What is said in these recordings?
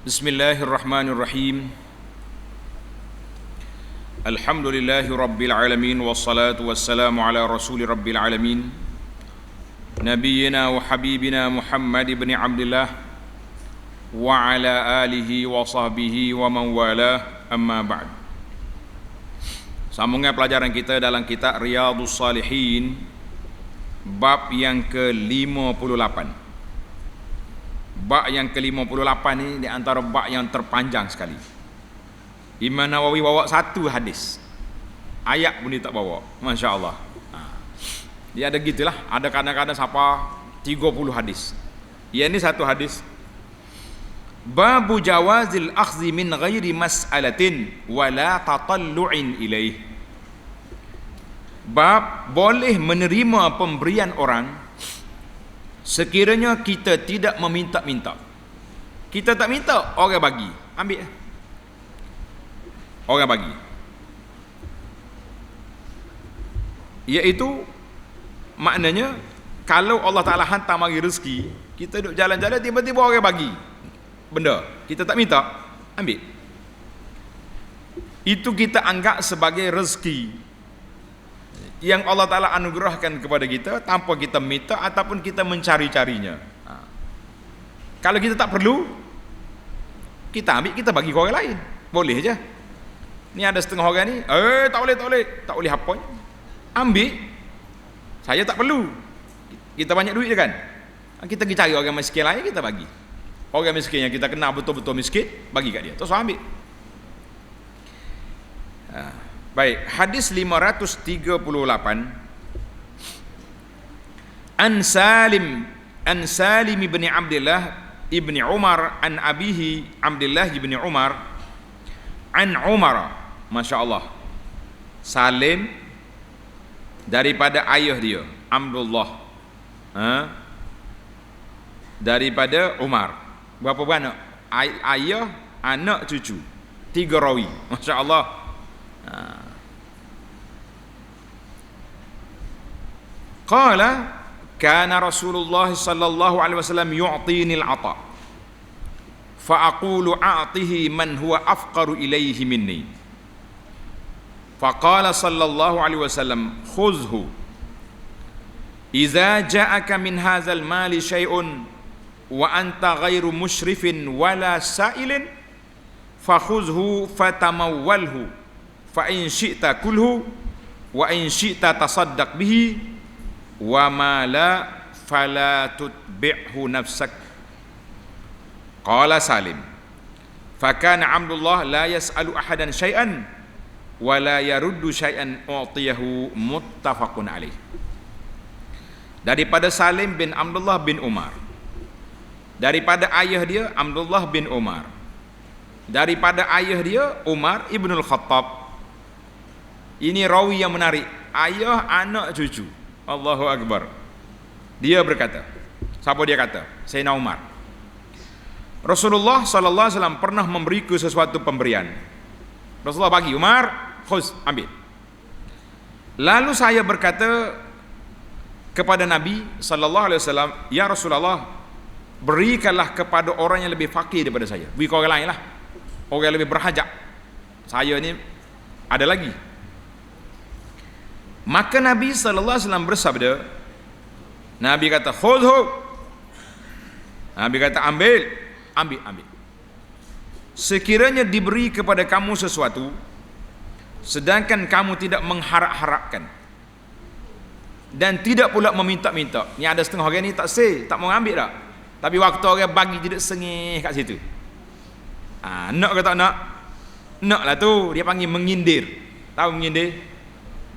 Bismillahirrahmanirrahim. Alhamdulillahi rabbil alamin, wassalatu wassalamu ala rasuli rabbil alamin, nabiyyina wa habibina Muhammad ibn Abdullah wa ala alihi wa sahbihi wa man wala, amma ba'd. Sambungan pelajaran kita dalam kitab Riyadhus Shalihin, bab yang ke-58. Bab yang ke-58 ni di antara bab yang terpanjang sekali. Imam Nawawi bawa satu hadis, ayat pun dia tak bawa. Masya Allah. Dia ada gitulah. Ada kadang-kadang siapa 30 hadis. Ya, ini satu hadis. Babu jawazil akhzi min ghairi mas'alatin wala tatallu'in ilaih. Bab boleh menerima pemberian orang sekiranya kita tidak meminta-minta. Kita tak minta, orang bagi, ambil. Orang bagi. Iaitu maknanya kalau Allah Ta'ala hantar mari rezeki, kita duduk jalan-jalan tiba-tiba orang bagi benda, kita tak minta, ambil. Itu kita anggap sebagai rezeki yang Allah Ta'ala anugerahkan kepada kita tanpa kita minta ataupun kita mencari-carinya. Kalau kita tak perlu, kita ambil, kita bagi ke orang lain, boleh je. Ni ada setengah orang ni, tak boleh apa, ambil, saya tak perlu, kita banyak duit je kan, kita pergi cari orang miskin lain, kita bagi. Orang miskin yang kita kenal betul-betul miskin, bagi kat dia, terus ambil. Baik, hadis 538. An Salim ibn Abdullah ibn Umar an abihi Abdullah ibn Umar an Umar. Masya Allah. Salim daripada ayah dia Abdullah, daripada Umar. Berapa beranak? Ayah, anak, cucu, 3 rawi. Masya Allah. Qala kana Rasulullah sallallahu alaihi wasallam yu'tini al-'ata fa aqulu a'tihi man huwa afqaru ilayhi minni, fa qala sallallahu alaihi wasallam khudhhu idza ja'aka min hadzal mali syai'un wa anta ghairu musyrifin wala sa'ilin fa khudhhu fatamawwalhu fa in syi'ta kulhu wa in syi'ta tasaddaq bihi wa ma la fala tutbi'hu nafsak. Qala Salim fa kana Abdullah la yas'alu ahadan syai'an wa la yaruddu syai'an u'tiyahu, muttafaqun alaih. Daripada Salim bin Abdullah bin Umar, daripada ayah dia Abdullah bin Umar, daripada ayah dia Umar ibnul Khattab. Ini rawi yang menarik, ayah, anak, cucu. Allahu Akbar. Dia berkata, siapa dia kata? Sayyidina Umar. Rasulullah sallallahu alaihi wasallam pernah memberiku sesuatu pemberian. Rasulullah bagi, Umar, khuz, ambil. Lalu saya berkata kepada Nabi sallallahu alaihi wasallam, ya Rasulullah, berikanlah kepada orang yang lebih fakir daripada saya. Beri ke orang lain lah, orang yang lebih berhajat. Saya ni ada lagi. Maka Nabi sallallahu alaihi wasallam bersabda, Nabi kata khudhu, Nabi kata ambil. Sekiranya diberi kepada kamu sesuatu sedangkan kamu tidak mengharap-harapkan dan tidak pula meminta-minta. Ni ada setengah orang ni tak mau ambil dah, tapi waktu orang bagi tidak sengih kat situ. Nak ke tak nak? Nak lah tu, dia panggil mengindir. Tahu mengindir?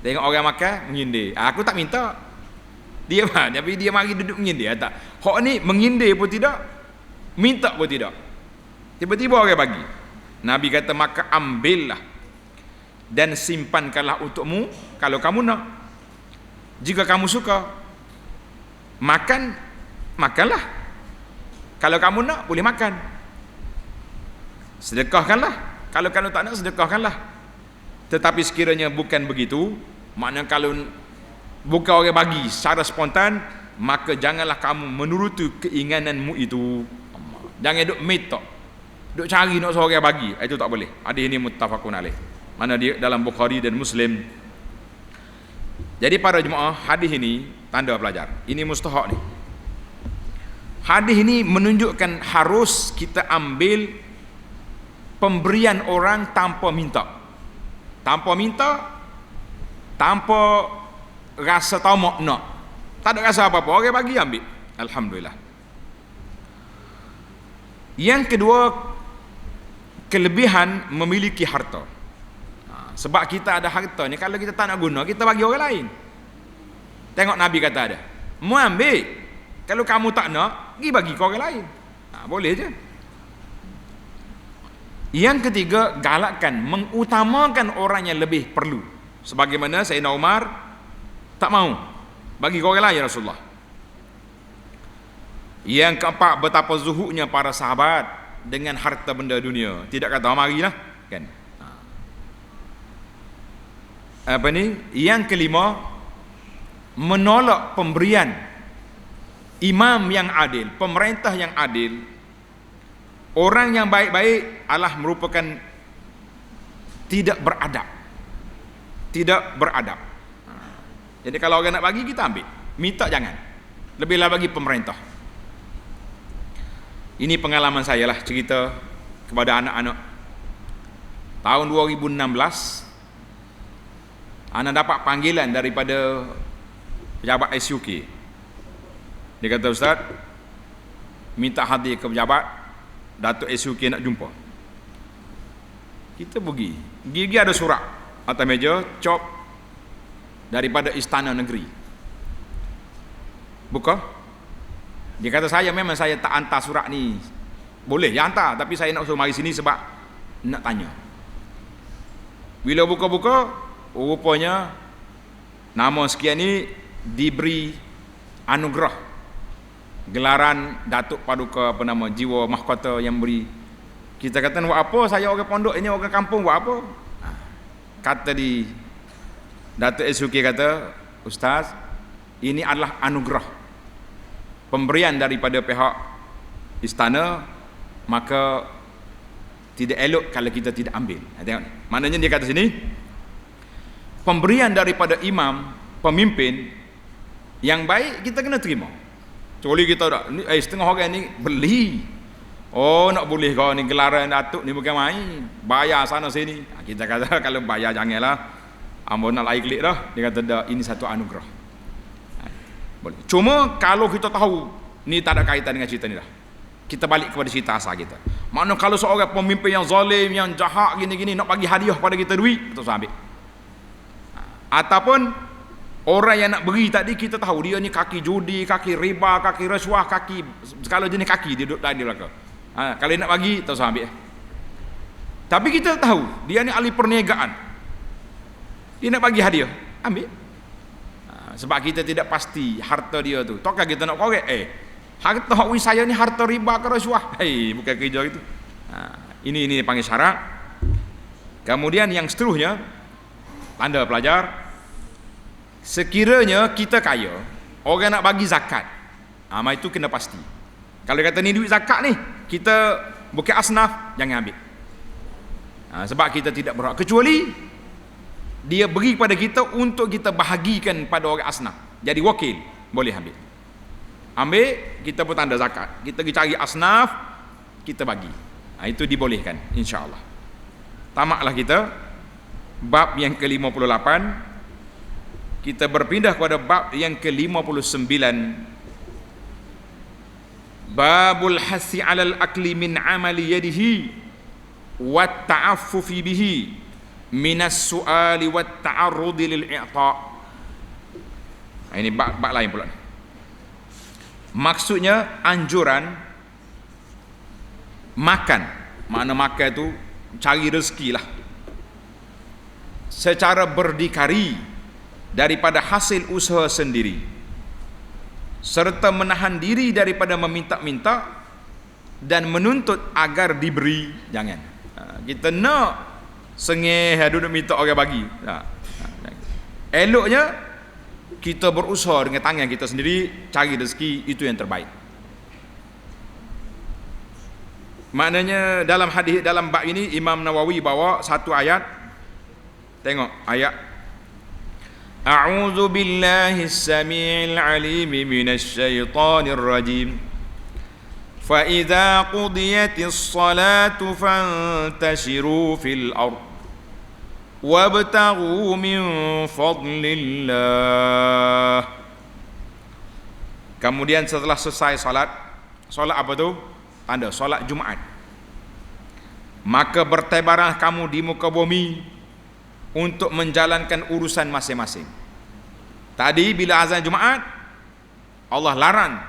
Tengok orang makan, mengindir. Aku tak minta. Dia tapi dia mari duduk mengindir. Tak. Hak ni mengindir pun tidak, minta pun tidak. Tiba-tiba orang bagi. Nabi kata, maka ambillah dan simpankanlah untukmu kalau kamu nak. Jika kamu suka makan, makanlah. Kalau kamu nak, boleh makan. Sedekahkanlah. Kalau kamu tak nak, sedekahkanlah. Tetapi sekiranya bukan begitu, maknanya kalau bukan orang bagi secara spontan, maka janganlah kamu menuruti keinginanmu itu. Jangan duk minta. duk cari nak seorang bagi, itu tak boleh. Hadis ini muttafaqun alaih. Mana dia dalam Bukhari dan Muslim. Jadi para jemaah, hadis ini tanda pelajar. Ini mustahak ni. Hadis ini menunjukkan harus kita ambil pemberian orang tanpa minta. Tanpa minta, tanpa rasa tamak nak. Tak ada rasa apa-apa, orang bagi ambil. Alhamdulillah. Yang kedua, kelebihan memiliki harta. Sebab kita ada harta ni, kalau kita tak nak guna, kita bagi orang lain. Tengok Nabi kata ada, mu ambil, kalau kamu tak nak, pergi bagi ke orang lain. Boleh je. Yang ketiga, galakkan, mengutamakan orang yang lebih perlu. Sebagaimana Sayyidina Umar tak mau bagi ke orang lain Rasulullah. Yang keempat, betapa zuhudnya para sahabat dengan harta benda dunia. Tidak kata marilah, kan? Apa ni? Yang kelima, menolak pemberian imam yang adil, pemerintah yang adil. Orang yang baik-baik adalah merupakan tidak beradab. Tidak beradab. Jadi kalau orang nak bagi, kita ambil. Minta jangan. Lebihlah bagi pemerintah. Ini pengalaman saya lah, cerita kepada anak-anak. Tahun 2016, anak dapat panggilan daripada pejabat SUK. Dia kata, Ustaz, minta hadir ke pejabat, Datuk SUK nak jumpa. Kita pergi. Gigi ada surat atas meja, cop daripada Istana Negeri. Buka. Dia kata, memang saya tak hantar surat ni. Boleh ya hantar, tapi saya nak suruh mari sini sebab nak tanya. Bila buka-buka, rupanya nama sekian ni diberi anugerah gelaran Datuk Paduka Jiwa Mahkota yang beri. Kita kata, buat apa? Saya orang pondok, ini orang kampung, buat apa? Kata di Datuk SUK kata, Ustaz, ini adalah anugerah pemberian daripada pihak istana, maka tidak elok kalau kita tidak ambil. Tengok, maknanya dia kata sini, pemberian daripada imam, pemimpin yang baik, kita kena terima. Kecuali kita dah setengah orang ni beli, nak boleh kau ni gelaran Datuk ni bukan main, bayar sana sini. Kita kata kalau bayar janganlah, ambon nak lain klik dah. Dia kata dah, ini satu anugerah. Boleh. Cuma kalau kita tahu ni tak ada kaitan dengan cerita ni dah, kita balik kepada cerita asal kita. Makna kalau seorang pemimpin yang zalim, yang jahat gini-gini nak bagi hadiah pada kita duit, kita ambil. Ataupun orang yang nak beri tadi, kita tahu dia ni kaki judi, kaki riba, kaki rasuah, kaki segala jenis kaki dia duduk di belakang. Kalau dia nak bagi, kita ambil. Tapi kita tahu dia ni ahli perniagaan, dia nak bagi hadiah, ambil. Sebab kita tidak pasti harta dia tu. Takkan kita nak korek, harta hak saya ni harta riba ke rasuah? Bukan kerja itu. Ini panggil syarat. Kemudian yang seterusnya, tanda pelajar, sekiranya kita kaya, orang nak bagi zakat, itu kena pasti. Kalau kata ni duit zakat ni, kita bukan asnaf, jangan ambil. Sebab kita tidak berhak, kecuali dia beri kepada kita untuk kita bahagikan pada orang asnaf, jadi wakil, boleh ambil. Ambil, kita pun tanda zakat, kita pergi cari asnaf, kita bagi. Itu dibolehkan, insya-Allah. Tamaklah kita bab yang ke-58. Kita berpindah kepada bab yang ke-59. Babul hasi 'alal akli min 'amali yadihi wa ta'affufi bihi minas su'ali wa ta'arrudi lil i'ta'. Ini bab lain pula. Maksudnya anjuran makan. Makna makan tu cari rezeki lah, secara berdikari daripada hasil usaha sendiri, serta menahan diri daripada meminta-minta dan menuntut agar diberi. Jangan kita nak sengih duduk minta orang bagi. Eloknya kita berusaha dengan tangan kita sendiri cari rezeki, itu yang terbaik. Maknanya dalam hadis, dalam bab ini Imam Nawawi bawa satu ayat. Tengok ayat. A'udzu billahi as-sami'il 'alim minasy syaithanir rajim. Fa idza qudiyatis salatu fantashiru fil ard wabtaghu min fadlillah. Kemudian setelah selesai salat apa tu? Tanda solat Jumaat. Maka bertebaranlah kamu di muka bumi untuk menjalankan urusan masing-masing. Tadi bila azan Jumaat, Allah larang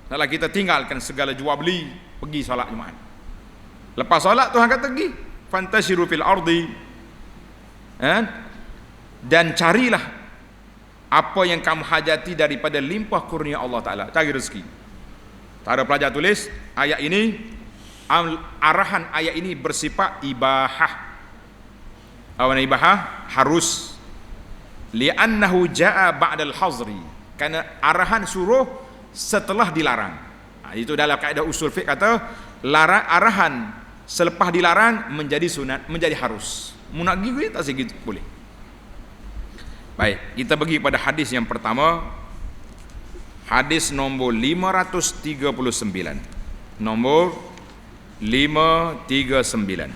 kalau kita tinggalkan segala jual beli, pergi solat Jumaat. Lepas solat Tuhan kata pergi, fantashiru fil ardi, dan carilah apa yang kamu hajati daripada limpah kurnia Allah Ta'ala. Cari rezeki. Ada pelajar tulis ayat ini, arahan ayat ini bersifat ibahah. Awana ibahah harus, li'annahu ja'a ba'dal hazri, karena arahan suruh setelah dilarang. Itu dalam kaedah usul fiqh kata arahan selepas dilarang menjadi sunat, menjadi harus. Munak gigi tak segitu boleh. Baik, kita pergi pada hadis yang pertama. Hadis nombor 539. Nombor 539.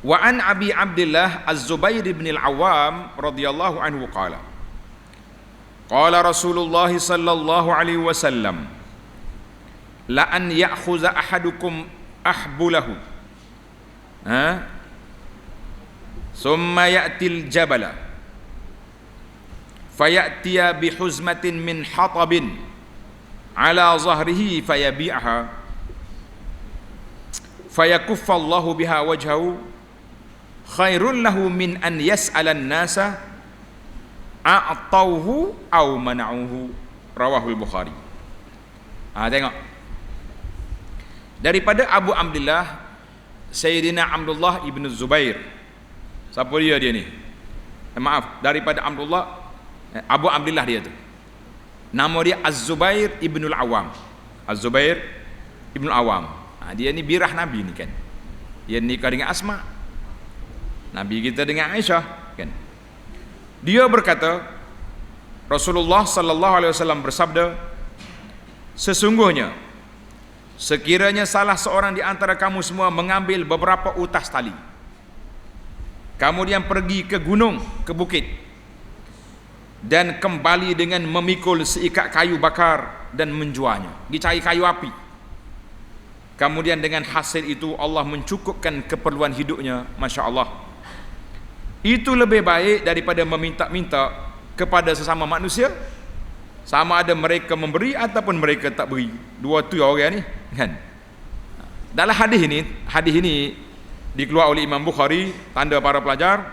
Wa an Abi Abdullah Az-Zubair bin Al-Awwam radhiyallahu anhu qala. Qala Rasulullah sallallahu alaihi wasallam, la an ya'khuza ahadukum ahbulahu. Summa ya'til jabala fayatiya bihuzmatin min hatabin ala zahrihi fayabi'aha fayakuffa Allahu biha wajhahu khairun lahu min an yas'alan nasa a'tauhu aw mana'uhu. Rawahul Bukhari. Tengok daripada Abu Abdullah Sayyidina Abdullah ibn Zubair. Siapa dia ni? Maaf, daripada Abu Abdullah dia tu. Nama dia Az-Zubair ibn Al-Awwam. Az-Zubair ibn Al-Awwam. Dia ni birah Nabi ni kan. Dia nikah dengan Asma. Nabi kita dengan Aisyah kan. Dia berkata, Rasulullah sallallahu alaihi wasallam bersabda, sesungguhnya sekiranya salah seorang di antara kamu semua mengambil beberapa utas tali, kemudian pergi ke gunung, ke bukit, dan kembali dengan memikul seikat kayu bakar dan menjualnya, pergi cari kayu api, kemudian dengan hasil itu Allah mencukupkan keperluan hidupnya, Masya Allah, itu lebih baik daripada meminta-minta kepada sesama manusia, sama ada mereka memberi ataupun mereka tak beri. Dua tu orang ni kan. Dalam hadis ini dikeluar oleh Imam Bukhari, tanda para pelajar,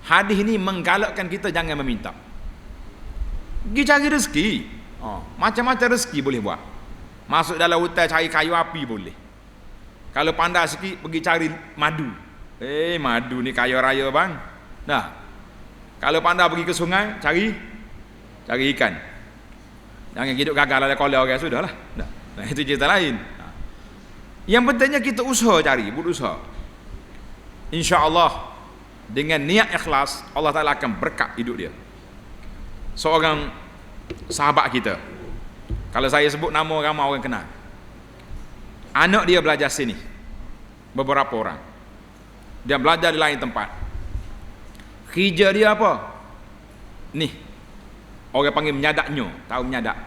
hadis ini menggalakkan kita jangan meminta. Pergi cari rezeki. Macam-macam rezeki boleh buat. Masuk dalam hutan cari kayu api boleh. Kalau pandai sikit pergi cari madu. Madu ni kaya raya bang. Nah, kalau pandai pergi ke sungai cari ikan. Jangan hidup gagal ada kolam orang sudahlah. Nah, itu cerita lain. Yang pentingnya kita usaha cari, berusaha. Insya-Allah dengan niat ikhlas Allah Ta'ala akan berkat hidup dia. Seorang sahabat kita, kalau saya sebut nama ramai orang kenal, anak dia belajar sini, beberapa orang, dia belajar di lain tempat. Kerja dia apa? Ni orang panggil menyadaknya. Tahu menyadak?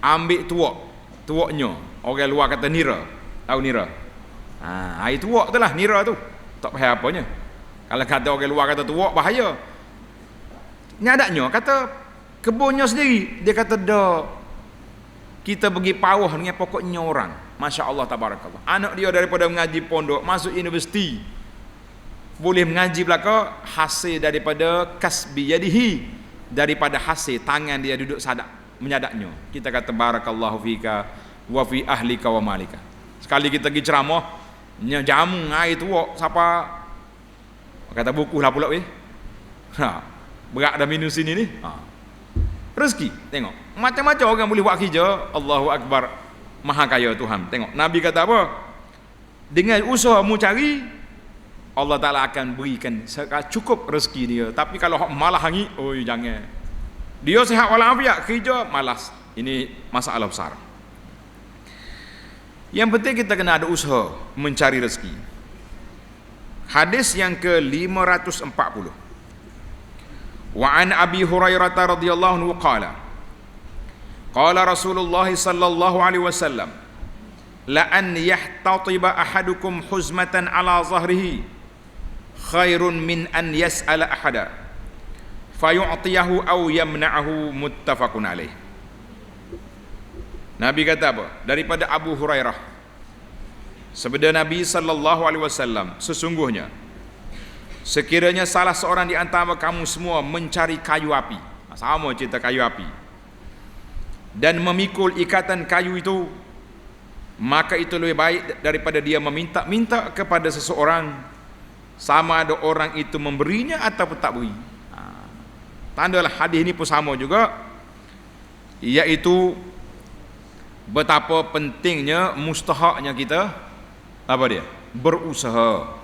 Ambil tuaknya. Orang luar kata nira. Tahu nira? Air tuak tu lah nira tu. Tak payah apanya. Kalau kata orang luar kata tuak bahaya. Nyadaknya kata kebunnya sendiri. Dia kata dah, kita pergi pawah dengan pokoknya orang. Masya Allah tabarakallah. Anak dia daripada mengaji pondok masuk universiti, boleh mengaji belaka, hasil daripada kasbi yadihi, daripada hasil tangan dia duduk sadak menyadaknya. Kita kata barakallahu fika wa fi ahlika wa malika. Sekali kita pergi ceramah, jamu air tuak siapa kata buku lah pula berat dah minum sini ni. rezeki. Tengok, macam-macam orang boleh buat kerja. Allahu Akbar, maha kaya Tuhan. Tengok, Nabi kata apa? Dengan usaha mu cari, Allah Ta'ala akan berikan cukup rezeki dia. Tapi kalau malah hangi, oi jangan. Dia sihat walafiat, kerja malas. Ini masalah besar. Yang penting kita kena ada usaha mencari rezeki. Hadis yang ke-540. Wa an Abi Hurairah radhiyallahu anhu qala Rasulullah sallallahu alaihi wasallam la an yahtatiba ahadukum huzmatan ala zahrihi khairun min an yas'ala ahada fayu'tiyahu aw yamna'ahu, muttafaqun alaih. Nabi kata apa? Daripada Abu Hurairah, sabda Nabi sallallahu alaihi wasallam, sesungguhnya sekiranya salah seorang di antara kamu semua mencari kayu api, sama cerita kayu api, dan memikul ikatan kayu itu, maka itu lebih baik daripada dia meminta-minta kepada seseorang, sama ada orang itu memberinya ataupun tak beri. Tandalah hadis ini pun sama juga, iaitu betapa pentingnya, mustahaknya kita apa dia? Berusaha.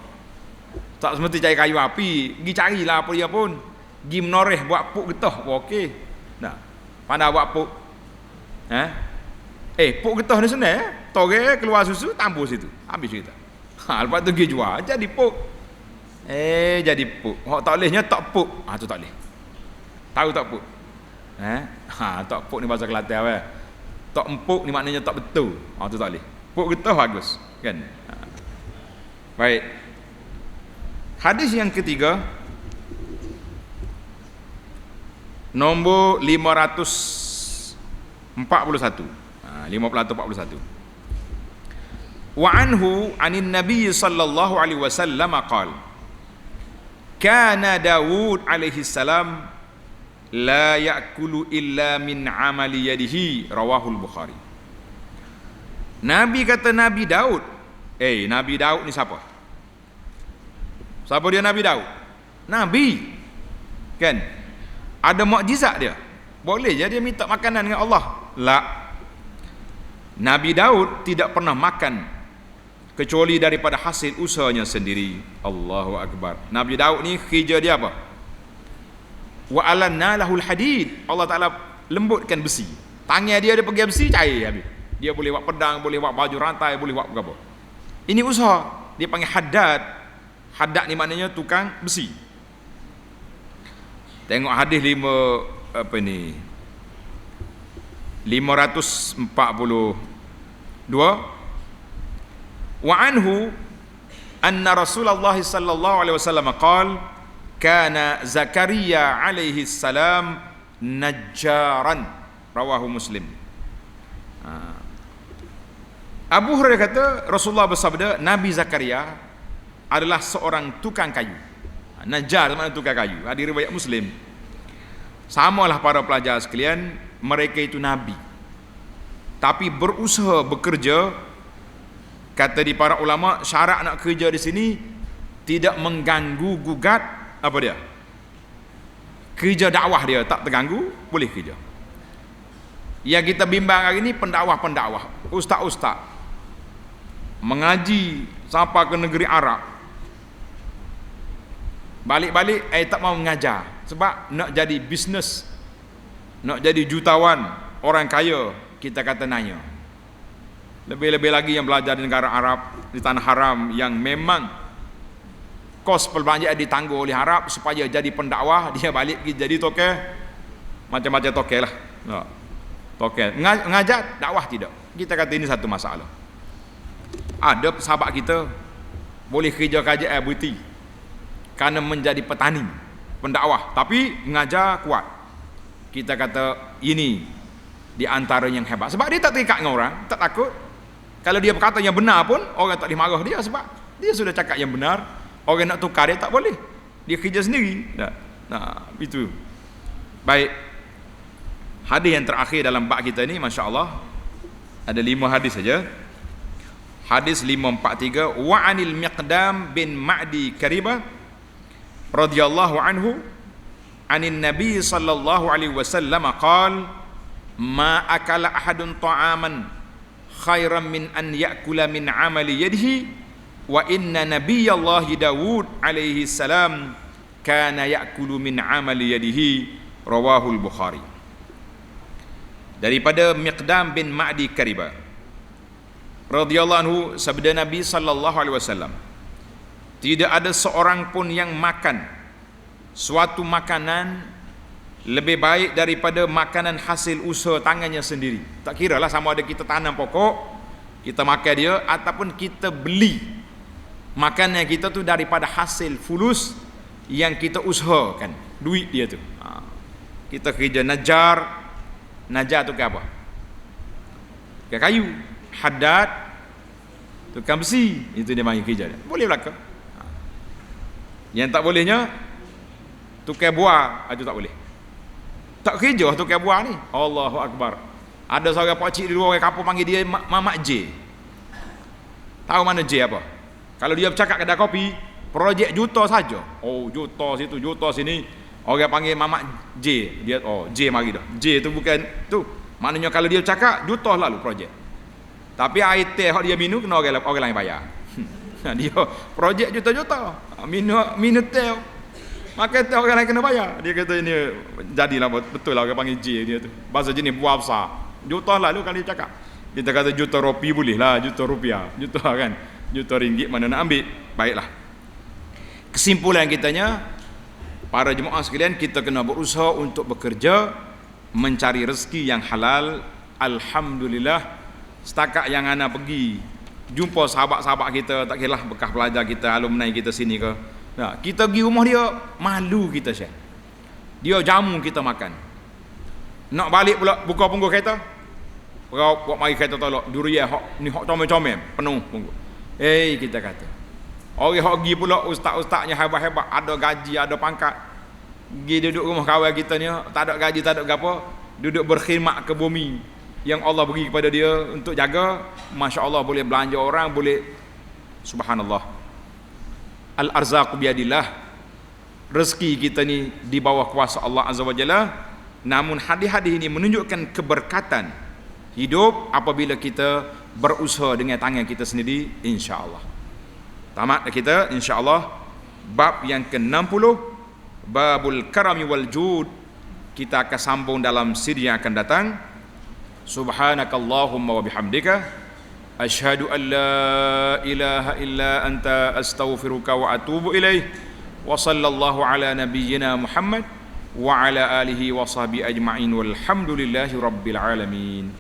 Tak semesti cari kayu api, pergi carilah apa dia pun. Pergi menoreh buat puk getah pun okey. Nah, pandai buat puk. Puk getah ni senang, toreh keluar susu, tampur situ. Habis cerita. Lepas tu pergi jual, jadi puk. Jadi puk. Hak tak bolehnya tak puk. Tu tak boleh. Tahu tak puk? Tak puk ni bahasa Kelantan weh. Tak empuk ni maknanya tak betul. Tu tak boleh. Puk getah bagus, kan? Baik. Hadis yang ketiga, nombor 541. 541. Wa anhu anin Nabi sallallahu alaihi wasallam qala kana Daud alaihi salam la ya'kulu illa min amali yadihi, rawahul Bukhari. Nabi kata Nabi Daud. Nabi Daud ni siapa? Siapa dia Nabi Daud? Nabi. Kan? Ada mukjizat dia. Boleh je dia minta makanan dengan Allah. La. Nabi Daud tidak pernah makan kecuali daripada hasil usahanya sendiri. Allahu Akbar. Nabi Daud ni kerja dia apa? Wa alanna lahul hadid. Allah Ta'ala lembutkan besi. Tangan dia pergi besi, cair habis. Dia boleh buat pedang, boleh buat baju rantai, boleh buat apa. Ini usaha. Dia panggil haddad. Haddad ni maknanya tukang besi. Tengok hadis 542. Wa anhu anna Rasulullah sallallahu alaihi wasallam qala kana Zakaria alaihi salam najjaran, rawahu Muslim. Abu Hurairah kata Rasulullah bersabda, Nabi Zakaria adalah seorang tukang kayu. Najjar maknanya tukang kayu. Ada riwayat Muslim. Samalah para pelajar sekalian, mereka itu nabi, tapi berusaha bekerja. Kata di para ulama, syarat nak kerja di sini tidak mengganggu gugat apa dia? Kerja dakwah dia tak terganggu, boleh kerja. Yang kita bimbang hari ini pendakwah, ustaz-ustaz mengaji sampai ke negeri Arab, balik-balik tak mau mengajar sebab nak jadi bisnes, nak jadi jutawan, orang kaya. Kita kata nanya. Lebih-lebih lagi yang belajar di negara Arab, di tanah haram, yang memang kos perbelanjaan ditangguh oleh Arab supaya jadi pendakwah, dia balik jadi tokeh, macam-macam tokeh lah. Tokeh mengajar, dakwah tidak. Kita kata ini satu masalah. Ada sahabat kita boleh kerja berhenti kerana menjadi petani, pendakwah, tapi mengajar kuat. Kita kata ini di antara yang hebat, sebab dia tak terikat dengan orang, tak takut. Kalau dia berkata yang benar pun orang tak boleh marah dia, sebab dia sudah cakap yang benar. Orang nak tukar dia tak boleh, dia kerja sendiri. Itu. Baik. Hadis yang terakhir dalam bab kita ni, Masya Allah, ada 5 hadis saja. Hadis 543. Wa anil Miqdam bin Ma'di Karibah radhiyallahu anhu anin nabi sallallahu alaihi wasallam qala ma akala ahadun ta'aman khairan min an ya'kula min amali yadihi wa inna nabiyallahi Dawud alaihi salam kana ya'kulu min amali yadihi, rawahul Bukhari. Daripada Miqdam bin Ma'di Kariba radhiyallahu anhu, sabda Nabi sallallahu alaihi wasallam, tidak ada seorang pun yang makan suatu makanan lebih baik daripada makanan hasil usaha tangannya sendiri. Tak kira lah sama ada kita tanam pokok, kita makan dia, ataupun kita beli makanan kita tu daripada hasil fulus yang kita usahakan, duit dia tu. Kita kerja najar tu ke apa? Ke kayu, haddad, tukang besi, itu dia panggil kerja dia. Boleh belaka. Yang tak bolehnya tukang buah, itu tak boleh. Tak kerja tukang buah ni. Allahu Akbar. Ada seorang pakcik di luar kampung panggil dia Mamak J. Tahu mana J apa? Kalau dia bercakap kedai kopi, projek juta saja. Oh, juta situ, juta sini. Orang panggil Mamak J. Dia J mari dah. J tu bukan tu. Maknanya kalau dia bercakap juta lalu projek. Tapi air teh hak dia minum kena orang lain bayar. Dia projek juta-juta. Minum teh. Maka teh orang lain kena bayar. Dia kata ini jadilah betul lah orang panggil J dia tu. Bahasa jenis buah besar. Juta lalu kalau dia cakap. Kita kata juta rupiah boleh lah, juta rupiah. Juta kan. Juta ringgit mana nak ambil. Baiklah. Kesimpulan kitanya, para jemaah sekalian, kita kena berusaha untuk bekerja mencari rezeki yang halal. Alhamdulillah, setakat yang ana pergi jumpa sahabat-sahabat kita, tak kiralah bekas pelajar kita, alumni kita sini ke, kita pergi rumah dia, malu kita Syekh. Dia jamu kita makan. Nak balik pula buka punggung kereta, buat mari kereta tolak durian hok ni hok comel-comel penuh punggung. Kita kata orang hok pergi pula ustaz-ustaznya hebat-hebat, ada gaji, ada pangkat, pergi duduk rumah kawan kita ni, tak ada gaji, tak ada apa, duduk berkhidmat ke bumi yang Allah beri kepada dia untuk jaga. Masya Allah, boleh belanja orang, boleh, subhanallah. Al-arzaqu biyadillah. Rezeki kita ni di bawah kuasa Allah Azza wa Jalla. Namun hadis-hadis ini menunjukkan keberkatan hidup apabila kita berusaha dengan tangan kita sendiri, insya-Allah. Tamat kita insya-Allah bab yang ke-60, babul karami wal jud. Kita akan sambung dalam siri yang akan datang. Subhanakallahumma wa bihamdika asyhadu an la ilaha illa anta astaghfiruka wa atubu ilaih. Wa sallallahu ala nabiyyina Muhammad wa ala alihi wa sahbihi ajma'in walhamdulillahi rabbil alamin.